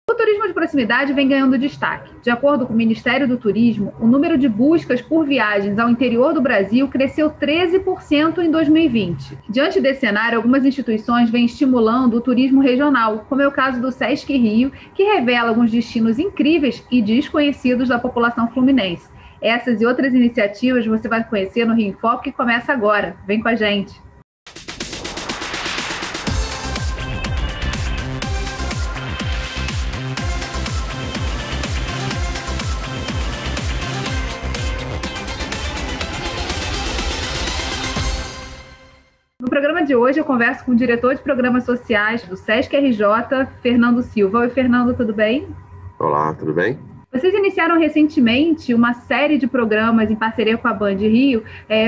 O turismo de proximidade vem ganhando destaque. De acordo com o Ministério do Turismo, o número de buscas por viagens ao interior do Brasil cresceu 13% em 2020. Diante desse cenário, algumas instituições vêm estimulando o turismo regional, como é o caso do Sesc Rio, que revela alguns destinos incríveis e desconhecidos da população fluminense. Essas e outras iniciativas você vai conhecer no Rio em Foco, que começa agora. Vem com a gente! No programa de hoje, eu converso com o diretor de programas sociais do Sesc RJ, Fernando Silva. Oi, Fernando, tudo bem? Olá, tudo bem? Vocês iniciaram recentemente uma série de programas em parceria com a Band Rio,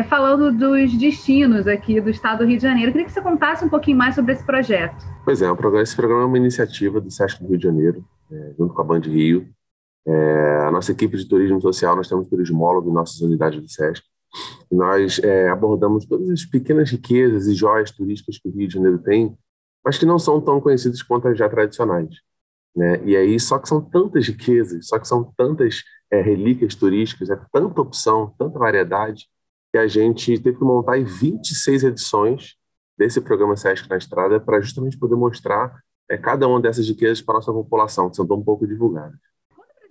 falando dos destinos aqui do estado do Rio de Janeiro. Eu queria que você contasse um pouquinho mais sobre esse projeto. Pois é, esse programa é uma iniciativa do Sesc do Rio de Janeiro, junto com a Band Rio. A nossa equipe de turismo social, nós temos turismólogo em nossas unidades do Sesc. Nós abordamos todas as pequenas riquezas e joias turísticas que o Rio de Janeiro tem, mas que não são tão conhecidas quanto as já tradicionais, né? E aí, só que são tantas riquezas, só que são tantas relíquias turísticas, tanta opção, tanta variedade, que a gente teve que montar 26 edições desse programa Sesc na Estrada para justamente poder mostrar cada uma dessas riquezas para a nossa população, que são tão pouco divulgadas.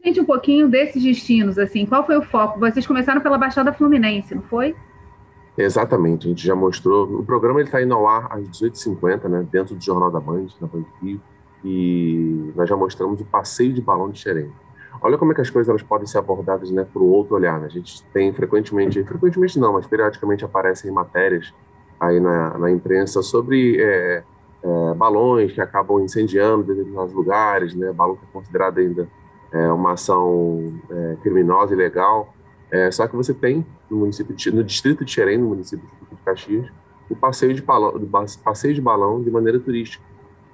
Gente, um pouquinho desses destinos, assim, qual foi o foco? Vocês começaram pela Baixada Fluminense, não foi? Exatamente, a gente já mostrou. O programa está indo ao ar às 18h50, né, dentro do Jornal da Band, na Band Rio, e nós já mostramos o passeio de balão de Xerém. Olha como é que as coisas elas podem ser abordadas, né, por outro olhar, né? A gente tem frequentemente não, mas periodicamente aparecem matérias aí na imprensa sobre balões que acabam incendiando determinados lugares, né? Balão que é considerado ainda uma ação criminosa e ilegal. Só que você tem no distrito de Xerém, no município de Caxias, o passeio de balão de maneira turística.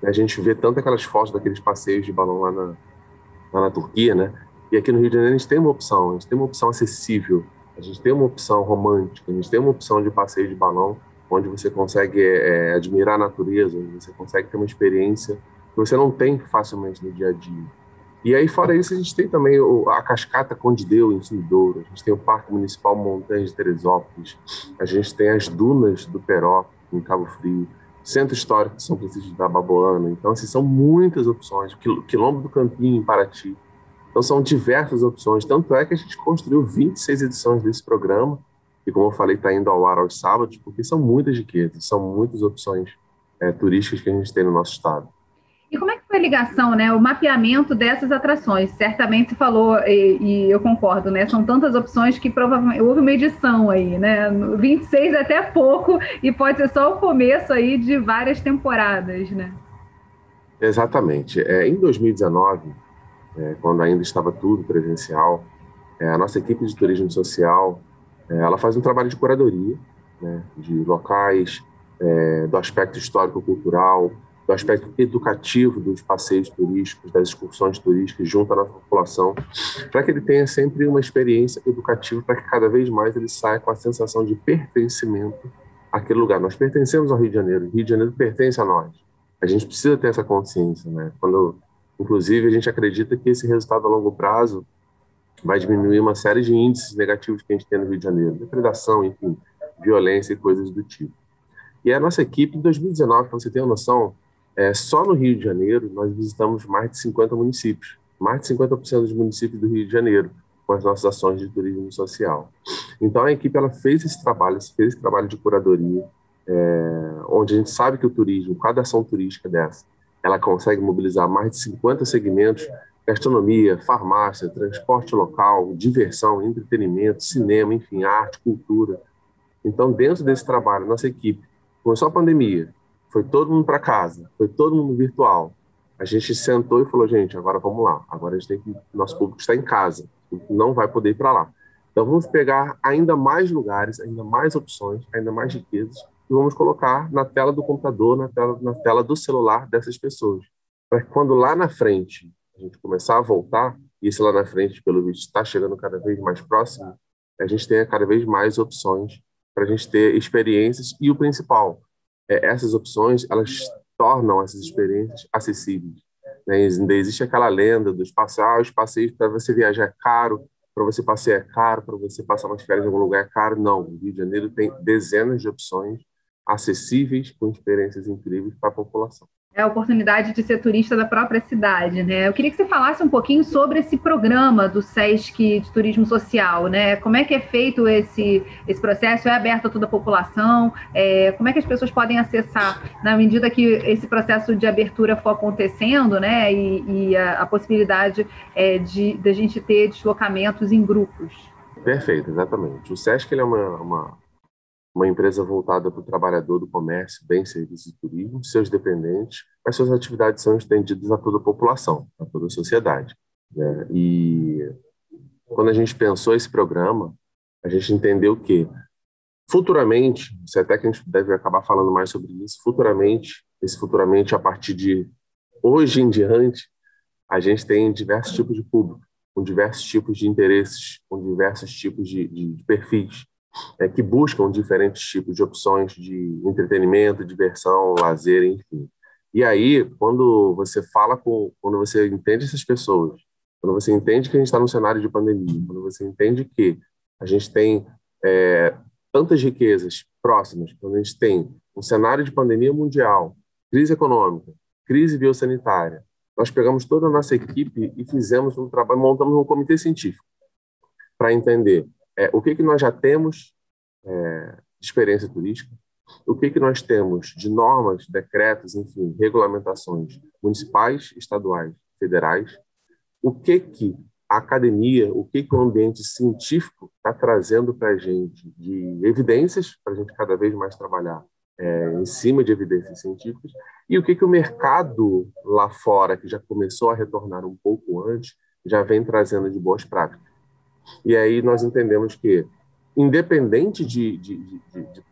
A gente vê tanto aquelas fotos daqueles passeios de balão lá na Turquia, né? E aqui no Rio de Janeiro a gente tem uma opção, a gente tem uma opção acessível, a gente tem uma opção romântica, a gente tem uma opção de passeio de balão, onde você consegue admirar a natureza, onde você consegue ter uma experiência que você não tem facilmente no dia a dia. E aí, fora isso, a gente tem também a Cascata Condideu, em Sumidouro, a gente tem o Parque Municipal Montanhas de Teresópolis, a gente tem as Dunas do Peró, em Cabo Frio, Centro Histórico de São Francisco da Baboana. Então, assim, são muitas opções. Quilombo do Campinho, em Paraty. Então, são diversas opções. Tanto é que a gente construiu 26 edições desse programa, e como eu falei, está indo ao ar aos sábados, porque são muitas riquezas, são muitas opções turísticas que a gente tem no nosso estado. E como é que foi a ligação, né? O mapeamento dessas atrações? Certamente você falou, e eu concordo, né? São tantas opções que provavelmente houve uma edição aí, né? 26 é até pouco, e pode ser só o começo aí de várias temporadas, né? Exatamente. Em 2019, quando ainda estava tudo presencial, a nossa equipe de turismo social, ela faz um trabalho de curadoria, né, de locais, do aspecto histórico-cultural, do aspecto educativo dos passeios turísticos, das excursões turísticas junto à nossa população, para que ele tenha sempre uma experiência educativa, para que cada vez mais ele saia com a sensação de pertencimento àquele lugar. Nós pertencemos ao Rio de Janeiro, o Rio de Janeiro pertence a nós. A gente precisa ter essa consciência, né? Inclusive, a gente acredita que esse resultado a longo prazo vai diminuir uma série de índices negativos que a gente tem no Rio de Janeiro, depredação, enfim, violência e coisas do tipo. E a nossa equipe, em 2019, para você ter uma noção, só no Rio de Janeiro, nós visitamos mais de 50 municípios, mais de 50% dos municípios do Rio de Janeiro, com as nossas ações de turismo social. Então, a equipe ela fez esse trabalho de curadoria, onde a gente sabe que o turismo, cada ação turística dessa, ela consegue mobilizar mais de 50 segmentos: gastronomia, farmácia, transporte local, diversão, entretenimento, cinema, enfim, arte, cultura. Então, dentro desse trabalho, nossa equipe, começou a pandemia, foi todo mundo para casa, foi todo mundo virtual. A gente sentou e falou, gente, agora vamos lá. Agora a gente tem que, nosso público está em casa, não vai poder ir para lá. Então, vamos pegar ainda mais lugares, ainda mais opções, ainda mais riquezas, e vamos colocar na tela do computador, na tela do celular dessas pessoas. Para que quando lá na frente a gente começar a voltar, e esse lá na frente, pelo visto, está chegando cada vez mais próximo, a gente tenha cada vez mais opções para a gente ter experiências, e o principal, essas opções, elas tornam essas experiências acessíveis. né? Ainda existe aquela lenda dos passeios, os passeios para você viajar é caro, para você passear é caro, para você passar umas férias em algum lugar é caro. Não, o Rio de Janeiro tem dezenas de opções acessíveis, com experiências incríveis para a população. É a oportunidade de ser turista da própria cidade, né? Eu queria que você falasse um pouquinho sobre esse programa do SESC de Turismo Social, né? Como é que é feito esse processo? É aberto a toda a população? Como é que as pessoas podem acessar na medida que esse processo de abertura for acontecendo, né? E a possibilidade de a gente ter deslocamentos em grupos? Perfeito, exatamente. O SESC ele é uma empresa voltada para o trabalhador do comércio, bens, serviços e turismo, seus dependentes. As suas atividades são estendidas a toda a população, a toda a sociedade, né? E quando a gente pensou esse programa, a gente entendeu que, futuramente, isso até que a gente deve acabar falando mais sobre isso, futuramente, a partir de hoje em diante, a gente tem diversos tipos de público, com diversos tipos de interesses, com diversos tipos de perfis, que buscam diferentes tipos de opções de entretenimento, diversão, lazer, enfim. E aí, quando você entende essas pessoas, quando você entende que a gente está num cenário de pandemia, quando você entende que a gente tem tantas riquezas próximas, quando a gente tem um cenário de pandemia mundial, crise econômica, crise biosanitária, nós pegamos toda a nossa equipe e fizemos um trabalho, montamos um comitê científico para entender o que nós já temos de experiência turística, o que nós temos de normas, decretos, enfim, regulamentações municipais, estaduais, federais, o que a academia, o que o ambiente científico está trazendo para a gente de evidências, para a gente cada vez mais trabalhar em cima de evidências científicas, e o que o mercado lá fora, que já começou a retornar um pouco antes, já vem trazendo de boas práticas. E aí nós entendemos que, independente de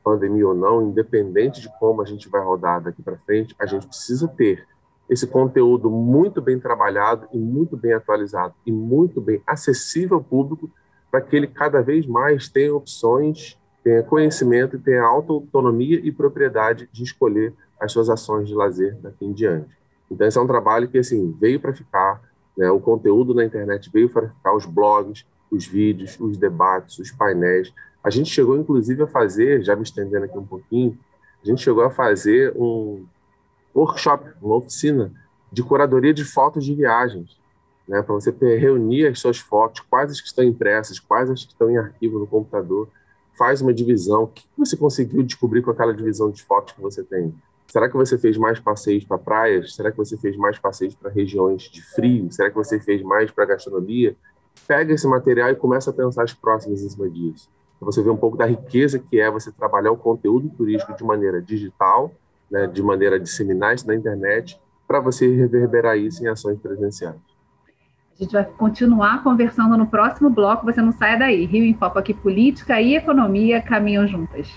pandemia ou não, independente de como a gente vai rodar daqui para frente, a gente precisa ter esse conteúdo muito bem trabalhado e muito bem atualizado e muito bem acessível ao público, para que ele cada vez mais tenha opções, tenha conhecimento e tenha autonomia e propriedade de escolher as suas ações de lazer daqui em diante. Então, esse é um trabalho que assim, veio para ficar, né? O conteúdo na internet veio para ficar, os blogs, os vídeos, os debates, os painéis. A gente chegou, inclusive, a fazer, já me estendendo aqui um pouquinho, a gente chegou a fazer um workshop, uma oficina de curadoria de fotos de viagens, né, para você reunir as suas fotos, quais as que estão impressas, quais as que estão em arquivo no computador, faz uma divisão. O que você conseguiu descobrir com aquela divisão de fotos que você tem? Será que você fez mais passeios para praias? Será que você fez mais passeios para regiões de frio? Será que você fez mais para gastronomia? Pega esse material e começa a pensar as próximas em cima disso. Você vê um pouco da riqueza que é você trabalhar o conteúdo turístico de maneira digital, né, de maneira a disseminar isso na internet, para você reverberar isso em ações presenciais. A gente vai continuar conversando no próximo bloco, você não saia daí. Rio em Foco aqui, política e economia caminham juntas.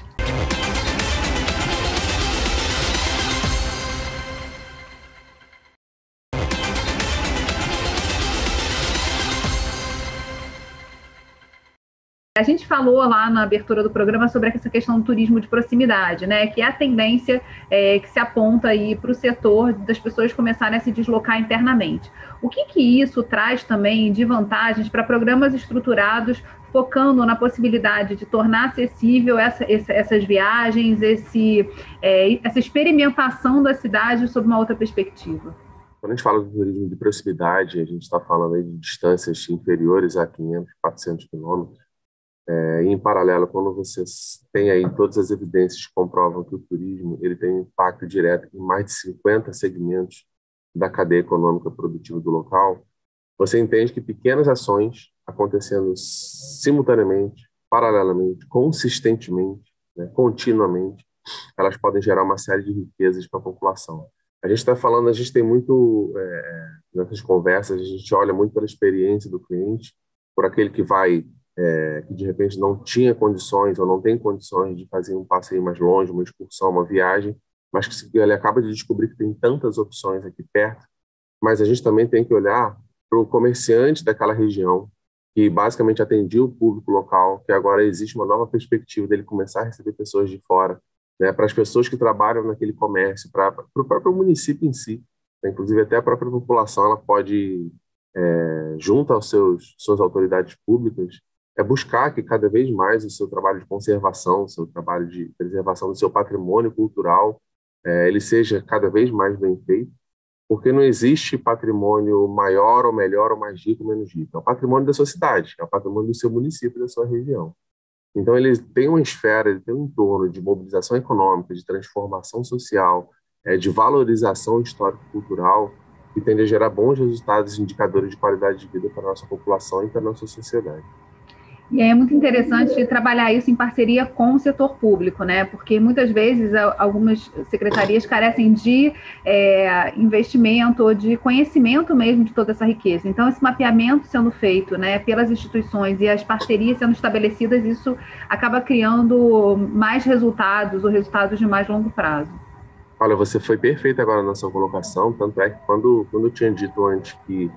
A gente falou lá na abertura do programa sobre essa questão do turismo de proximidade, né? Que é a tendência que se aponta aí para o setor das pessoas começarem a se deslocar internamente. O que isso traz também de vantagens para programas estruturados focando na possibilidade de tornar acessível essas viagens, essa experimentação da cidade sob uma outra perspectiva? Quando a gente fala do turismo de proximidade, a gente está falando aí de distâncias inferiores a 500, 400 quilômetros. Em paralelo, quando você tem aí todas as evidências que comprovam que o turismo ele tem um impacto direto em mais de 50 segmentos da cadeia econômica produtiva do local, você entende que pequenas ações acontecendo simultaneamente, paralelamente, consistentemente, né, continuamente, elas podem gerar uma série de riquezas para a população. A gente está falando, a gente tem muito, nessas conversas, a gente olha muito pela experiência do cliente, por aquele que vai que de repente não tinha condições ou não tem condições de fazer um passeio mais longe, uma excursão, uma viagem, mas que ele acaba de descobrir que tem tantas opções aqui perto. Mas a gente também tem que olhar para o comerciante daquela região, que basicamente atendia o público local, que agora existe uma nova perspectiva dele começar a receber pessoas de fora, né, para as pessoas que trabalham naquele comércio, para o próprio município em si. Inclusive, até a própria população ela pode, junto aos suas autoridades públicas, buscar que cada vez mais o seu trabalho de conservação, o seu trabalho de preservação do seu patrimônio cultural, ele seja cada vez mais bem feito, porque não existe patrimônio maior ou melhor ou mais rico ou menos rico. É o patrimônio da sua cidade, é o patrimônio do seu município, da sua região. Então, ele tem uma esfera, ele tem um entorno de mobilização econômica, de transformação social, de valorização histórico-cultural, que tende a gerar bons resultados e indicadores de qualidade de vida para a nossa população e para a nossa sociedade. E é muito interessante trabalhar isso em parceria com o setor público, né? Porque muitas vezes algumas secretarias carecem de investimento ou de conhecimento mesmo de toda essa riqueza. Então, esse mapeamento sendo feito, né, pelas instituições e as parcerias sendo estabelecidas, isso acaba criando mais resultados ou resultados de mais longo prazo. Olha, você foi perfeita agora na sua colocação, tanto é que quando eu tinha dito antes que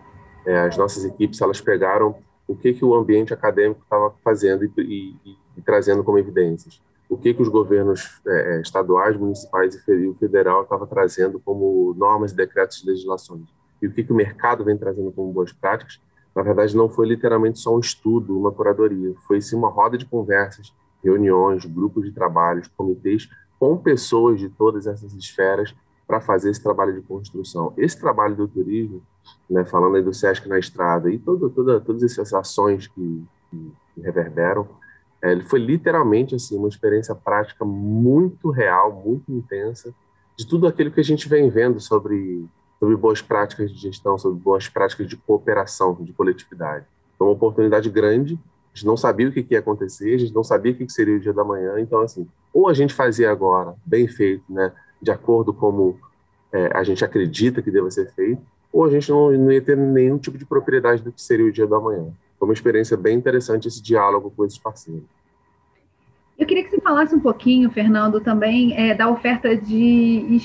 as nossas equipes elas pegaram o que o ambiente acadêmico estava fazendo e trazendo como evidências, o que os governos estaduais, municipais e o federal estava trazendo como normas, decretos e legislações, e o que o mercado vem trazendo como boas práticas. Na verdade, não foi literalmente só um estudo, uma curadoria, foi sim uma roda de conversas, reuniões, grupos de trabalhos, comitês, com pessoas de todas essas esferas para fazer esse trabalho de construção. Esse trabalho do turismo, né, falando aí do Sesc na Estrada e todas essas ações que reverberam, ele foi literalmente assim, uma experiência prática muito real, muito intensa, de tudo aquilo que a gente vem vendo sobre boas práticas de gestão, sobre boas práticas de cooperação, de coletividade. Foi uma oportunidade grande, a gente não sabia o que ia acontecer, a gente não sabia o que seria o dia da manhã, então, assim, ou a gente fazia agora, bem feito, né, de acordo como a gente acredita que deva ser feito, ou a gente não ia ter nenhum tipo de propriedade do que seria o dia da manhã. Foi uma experiência bem interessante esse diálogo com esses parceiros. Eu queria que você falasse um pouquinho, Fernando, também da oferta de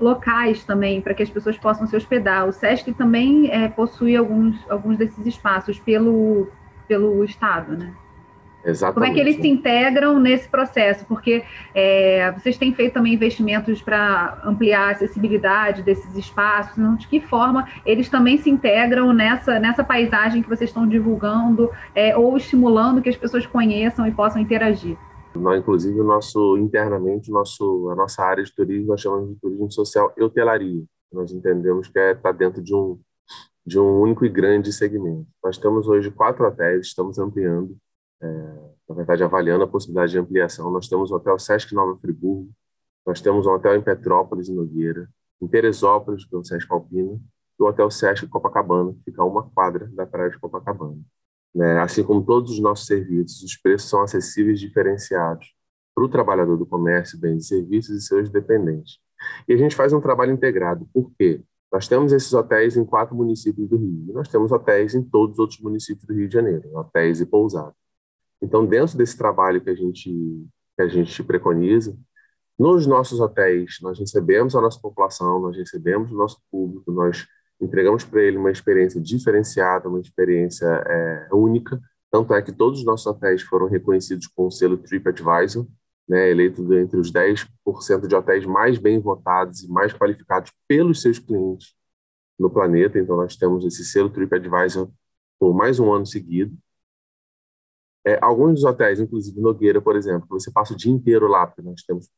locais também, para que as pessoas possam se hospedar. O Sesc também possui alguns desses espaços pelo Estado, né? Exatamente. Como é que eles se integram nesse processo? Porque vocês têm feito também investimentos para ampliar a acessibilidade desses espaços, então, de que forma eles também se integram nessa paisagem que vocês estão divulgando ou estimulando que as pessoas conheçam e possam interagir? Nós, inclusive, internamente, a nossa área de turismo, nós chamamos de turismo social e hotelaria. Nós entendemos que está dentro de um único e grande segmento. Nós temos hoje 4 hotéis, estamos ampliando, na verdade, avaliando a possibilidade de ampliação. Nós temos o Hotel Sesc Nova Friburgo, nós temos um hotel em Petrópolis, em Nogueira, em Teresópolis, que é o Sesc Alpina, e o Hotel Sesc Copacabana, que fica a 1 quadra da praia de Copacabana. Né? Assim como todos os nossos serviços, os preços são acessíveis e diferenciados para o trabalhador do comércio, bens e serviços e seus dependentes. E a gente faz um trabalho integrado. Por quê? Nós temos esses hotéis em 4 municípios do Rio, e nós temos hotéis em todos os outros municípios do Rio de Janeiro, hotéis e pousadas. Então, dentro desse trabalho que a gente preconiza, nos nossos hotéis, nós recebemos a nossa população, nós recebemos o nosso público, nós entregamos para ele uma experiência diferenciada, uma experiência única. Tanto é que todos os nossos hotéis foram reconhecidos com o selo TripAdvisor, né, eleito entre os 10% de hotéis mais bem votados e mais qualificados pelos seus clientes no planeta. Então, nós temos esse selo TripAdvisor por mais um ano seguido. Alguns dos hotéis, inclusive Nogueira, por exemplo, você passa o dia inteiro lá, porque nós temos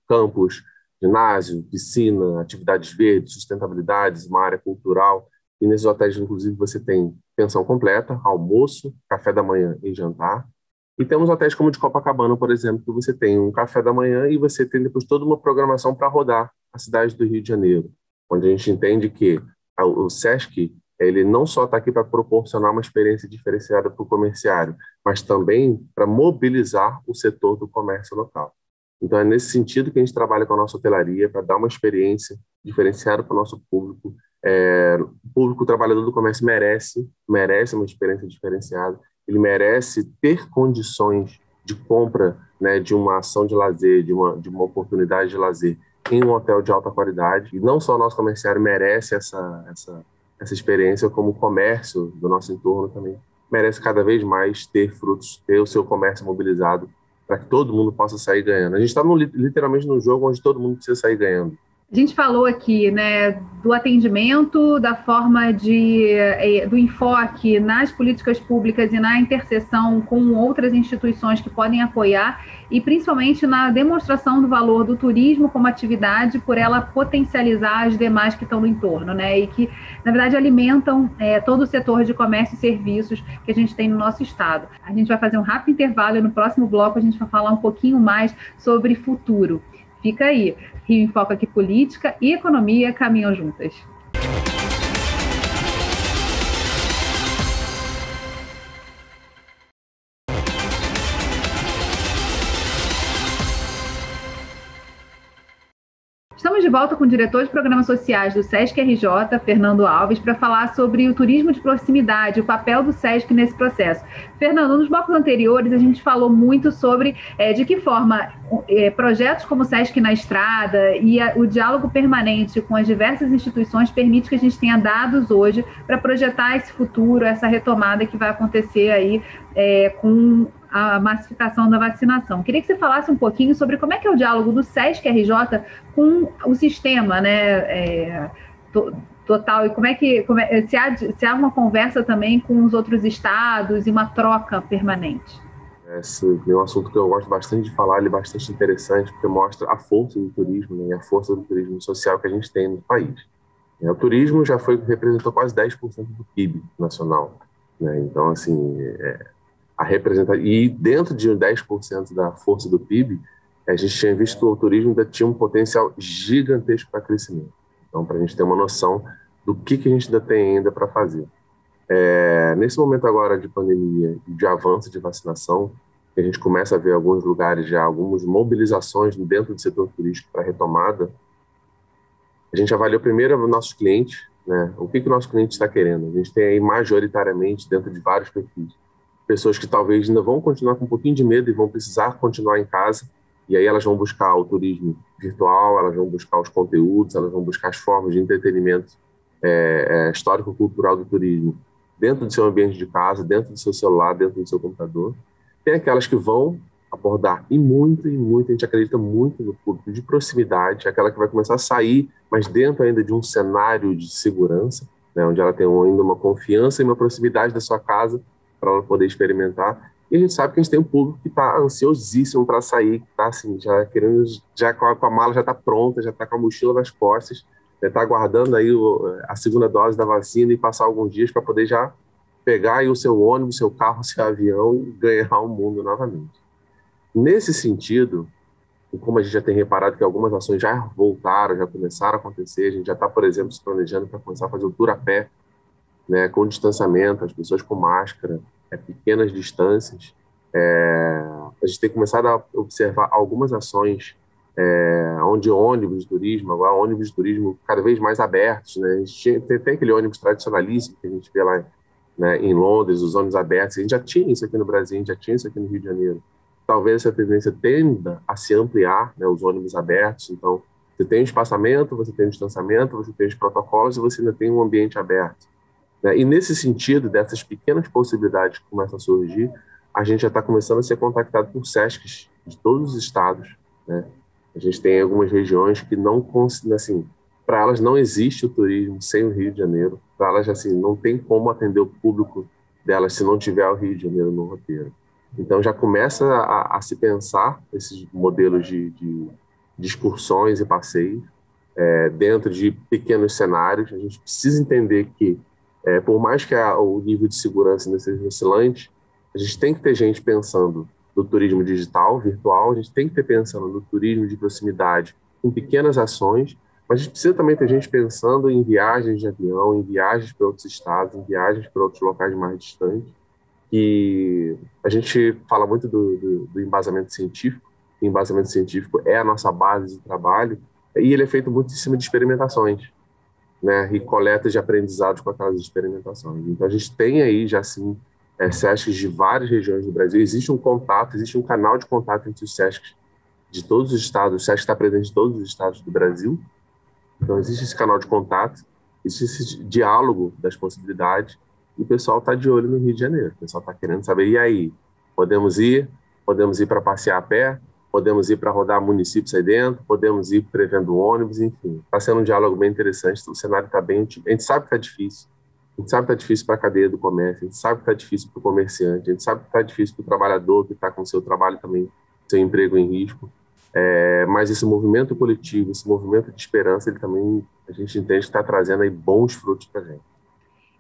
campus, ginásio, piscina, atividades verdes, sustentabilidade, uma área cultural. E nesses hotéis, inclusive, você tem pensão completa, almoço, café da manhã e jantar. E temos hotéis como o de Copacabana, por exemplo, que você tem um café da manhã e você tem depois toda uma programação para rodar a cidade do Rio de Janeiro, onde a gente entende que o Sesc ele não só está aqui para proporcionar uma experiência diferenciada para o comerciário, mas também para mobilizar o setor do comércio local. Então, é nesse sentido que a gente trabalha com a nossa hotelaria, para dar uma experiência diferenciada para o nosso público. O público trabalhador do comércio merece uma experiência diferenciada, ele merece ter condições de compra, né, de uma ação de lazer, de uma oportunidade de lazer em um hotel de alta qualidade. E não só o nosso comerciário merece essa experiência, como o comércio do nosso entorno também merece cada vez mais ter frutos, ter o seu comércio mobilizado para que todo mundo possa sair ganhando. A gente está literalmente num jogo onde todo mundo precisa sair ganhando. A gente falou aqui, né, do atendimento, da forma do enfoque nas políticas públicas e na interseção com outras instituições que podem apoiar e principalmente na demonstração do valor do turismo como atividade por ela potencializar as demais que estão no entorno, né, e que, na verdade, alimentam todo o setor de comércio e serviços que a gente tem no nosso estado. A gente vai fazer um rápido intervalo e no próximo bloco a gente vai falar um pouquinho mais sobre futuro. Fica aí. Rio em Foco aqui, política e economia caminham juntas. Estamos de volta com o diretor de programas sociais do SESC RJ, Fernando Alves, para falar sobre o turismo de proximidade, o papel do SESC nesse processo. Fernando, nos blocos anteriores a gente falou muito sobre de que forma projetos como o SESC na Estrada e o diálogo permanente com as diversas instituições permite que a gente tenha dados hoje para projetar esse futuro, essa retomada que vai acontecer aí com a massificação da vacinação. Queria que você falasse um pouquinho sobre como é que é o diálogo do SESC RJ com o sistema, né, total, e se há uma conversa também com os outros estados e uma troca permanente. Esse é um assunto que eu gosto bastante de falar, ele é bastante interessante, porque mostra a força do turismo, né, e a força do turismo social que a gente tem no país. O turismo já representou quase 10% do PIB nacional, né, então, assim, e dentro de 10% da força do PIB, a gente tinha visto que o turismo ainda tinha um potencial gigantesco para crescimento. Então, para a gente ter uma noção do que a gente ainda tem ainda para fazer. Nesse momento agora de pandemia e de avanço de vacinação, a gente começa a ver alguns lugares já, algumas mobilizações dentro do setor turístico para retomada. A gente avaliou primeiro os nossos clientes, né? O que o nosso cliente está querendo. A gente tem aí majoritariamente, dentro de vários perfis, pessoas que talvez ainda vão continuar com um pouquinho de medo e vão precisar continuar em casa, e aí elas vão buscar o turismo virtual, elas vão buscar os conteúdos, elas vão buscar as formas de entretenimento histórico-cultural do turismo dentro do seu ambiente de casa, dentro do seu celular, dentro do seu computador. Tem aquelas que vão abordar, e muito, a gente acredita muito no público de proximidade, aquela que vai começar a sair, mas dentro ainda de um cenário de segurança, né, onde ela tem ainda uma confiança e uma proximidade da sua casa, para ela poder experimentar. E a gente sabe que a gente tem um público que está ansiosíssimo para sair, que está assim, já querendo, já com a mala já está pronta, já está com a mochila nas costas, está aguardando aí a segunda dose da vacina e passar alguns dias para poder já pegar aí o seu ônibus, seu carro, seu avião e ganhar o mundo novamente. Nesse sentido, e como a gente já tem reparado que algumas ações já voltaram, já começaram a acontecer, a gente já está, por exemplo, se planejando para começar a fazer o tour a pé, né, com distanciamento, as pessoas com máscara, pequenas distâncias. A gente tem começado a observar algumas ações onde ônibus de turismo, agora ônibus de turismo cada vez mais abertos, né? A gente tem aquele ônibus tradicionalíssimo que a gente vê lá, né, em Londres, os ônibus abertos. A gente já tinha isso aqui no Brasil, a gente já tinha isso aqui no Rio de Janeiro. Talvez essa tendência tenda a se ampliar, né, os ônibus abertos. Então, você tem espaçamento, você tem distanciamento, você tem os protocolos e você ainda tem um ambiente aberto. E nesse sentido, dessas pequenas possibilidades que começam a surgir, a gente já está começando a ser contactado por SESCs de todos os estados, né? A gente tem algumas regiões que não, assim, para elas não existe o turismo sem o Rio de Janeiro, para elas assim, não tem como atender o público delas se não tiver o Rio de Janeiro no roteiro. Então já começa a se pensar esses modelos de excursões e passeios dentro de pequenos cenários. A gente precisa entender que por mais que o nível de segurança ainda seja oscilante, a gente tem que ter gente pensando no turismo digital, virtual, a gente tem que ter pensando no turismo de proximidade, com pequenas ações, mas a gente precisa também ter gente pensando em viagens de avião, em viagens para outros estados, em viagens para outros locais mais distantes. E a gente fala muito do embasamento científico, o embasamento científico é a nossa base de trabalho, e ele é feito muito em cima de experimentações, né, e coletas de aprendizados com aquelas experimentações. Então, a gente tem aí já, sim, SESCs de várias regiões do Brasil. Existe um contato, existe um canal de contato entre os SESCs de todos os estados. O SESC está presente em todos os estados do Brasil. Então, existe esse canal de contato, existe esse diálogo das possibilidades, e o pessoal está de olho no Rio de Janeiro. O pessoal está querendo saber, e aí, podemos ir para passear a pé? podemos ir para rodar municípios aí dentro, podemos ir prevendo ônibus, enfim. Está sendo um diálogo bem interessante, o cenário está bem... A gente sabe que está difícil, a gente sabe que está difícil para a cadeia do comércio, a gente sabe que está difícil para o comerciante, a gente sabe que está difícil para o trabalhador que está com o seu trabalho também, seu emprego em risco, mas esse movimento coletivo, esse movimento de esperança, ele também, a gente entende que está trazendo aí bons frutos para a gente.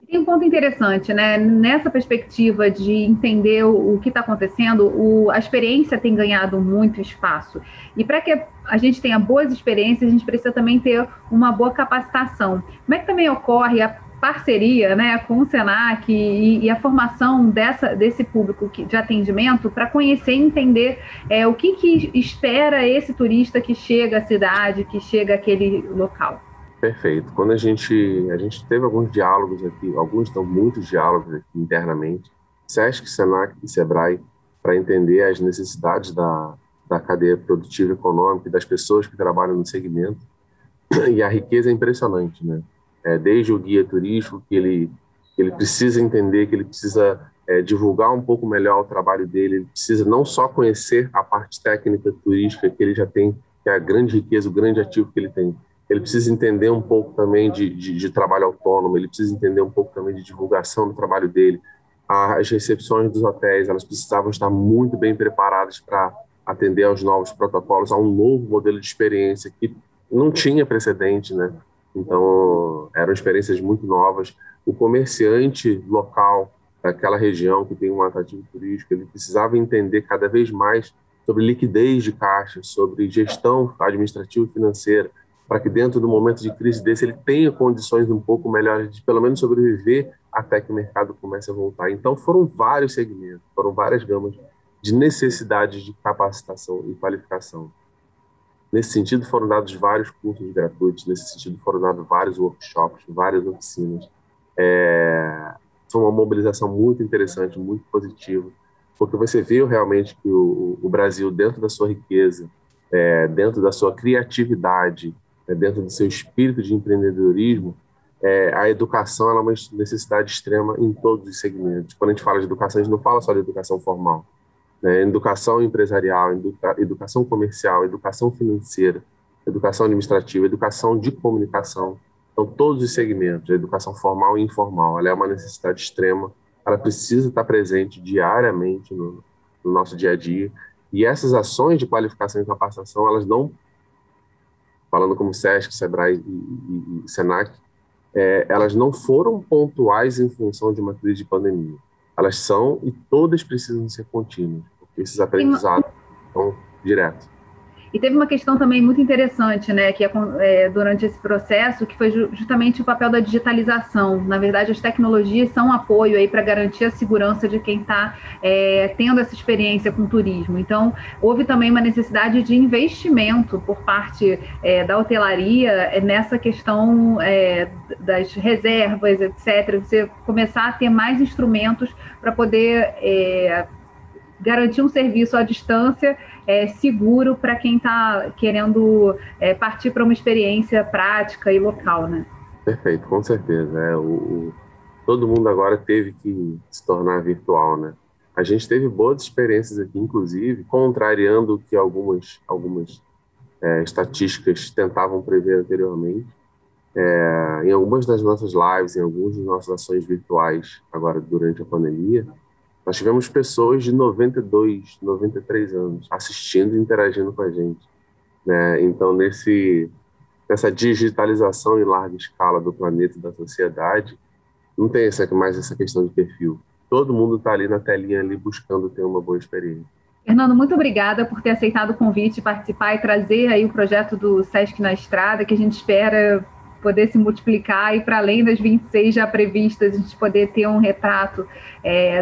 Tem um ponto interessante, né? Nessa perspectiva de entender o que está acontecendo, a experiência tem ganhado muito espaço. E para que a gente tenha boas experiências, a gente precisa também ter uma boa capacitação. Como é que também ocorre a parceria, né, com o Senac e a formação desse público de atendimento para conhecer e entender o que espera esse turista que chega à cidade, que chega àquele local? Perfeito. Quando a gente teve alguns diálogos aqui, muitos diálogos aqui internamente, SESC, Senac e Sebrae, para entender as necessidades da cadeia produtiva econômica e das pessoas que trabalham no segmento. E a riqueza é impressionante, né? Desde o guia turístico, que ele precisa entender, que ele precisa divulgar um pouco melhor o trabalho dele, ele precisa não só conhecer a parte técnica turística que ele já tem, que é a grande riqueza, o grande ativo que ele tem. Ele precisa entender um pouco também de trabalho autônomo, ele precisa entender um pouco também de divulgação do trabalho dele. As recepções dos hotéis, elas precisavam estar muito bem preparadas para atender aos novos protocolos, a um novo modelo de experiência que não tinha precedente, né? Então, eram experiências muito novas. O comerciante local daquela região que tem um atrativo turístico, ele precisava entender cada vez mais sobre liquidez de caixa, sobre gestão administrativa e financeira, para que dentro do momento de crise desse ele tenha condições um pouco melhores de pelo menos sobreviver até que o mercado comece a voltar. Então foram vários segmentos, foram várias gamas de necessidades de capacitação e qualificação. Nesse sentido foram dados vários cursos gratuitos, nesse sentido foram dados vários workshops, várias oficinas. Foi uma mobilização muito interessante, muito positiva, porque você viu realmente que o Brasil, dentro da sua riqueza, dentro da sua criatividade, dentro do seu espírito de empreendedorismo, a educação ela é uma necessidade extrema em todos os segmentos. Quando a gente fala de educação, a gente não fala só de educação formal, né? Educação empresarial, educação comercial, educação financeira, educação administrativa, educação de comunicação. Então, todos os segmentos, a educação formal e informal, ela é uma necessidade extrema, ela precisa estar presente diariamente no nosso dia a dia. E essas ações de qualificação e capacitação, elas não, falando como SESC, Sebrae e Senac, elas não foram pontuais em função de uma crise de pandemia. Elas são e todas precisam ser contínuas, porque esses aprendizados estão diretos. E teve uma questão também muito interessante, né, que durante esse processo, que foi justamente o papel da digitalização. Na verdade, as tecnologias são um apoio aí para garantir a segurança de quem está tendo essa experiência com turismo. Então, houve também uma necessidade de investimento por parte da hotelaria nessa questão das reservas, etc. Você começar a ter mais instrumentos para poder garantir um serviço à distância seguro para quem está querendo partir para uma experiência prática e local, né? Perfeito, com certeza. Todo mundo agora teve que se tornar virtual, né? A gente teve boas experiências aqui, inclusive, contrariando o que algumas estatísticas tentavam prever anteriormente. Em algumas das nossas lives, em algumas das nossas ações virtuais, agora durante a pandemia, nós tivemos pessoas de 92, 93 anos assistindo e interagindo com a gente, né? Então, nessa digitalização em larga escala do planeta e da sociedade, não tem mais essa questão de perfil. Todo mundo está ali na telinha, ali, buscando ter uma boa experiência. Fernando, muito obrigada por ter aceitado o convite, participar e trazer aí o projeto do SESC na Estrada, que a gente espera poder se multiplicar e para além das 26 já previstas, a gente poder ter um retrato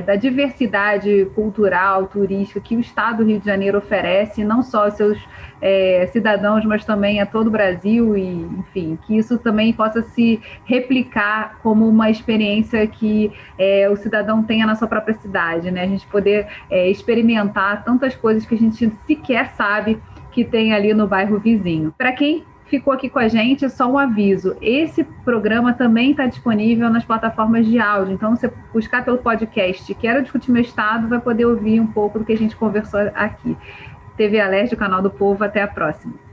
da diversidade cultural, turística que o Estado do Rio de Janeiro oferece, não só aos seus cidadãos, mas também a todo o Brasil e, enfim, que isso também possa se replicar como uma experiência que o cidadão tenha na sua própria cidade, né? A gente poder experimentar tantas coisas que a gente sequer sabe que tem ali no bairro vizinho. Para quem ficou aqui com a gente, só um aviso, esse programa também está disponível nas plataformas de áudio, então você buscar pelo podcast Quero Discutir Meu Estado, vai poder ouvir um pouco do que a gente conversou aqui. TV Alerj, o canal do povo. Até a próxima.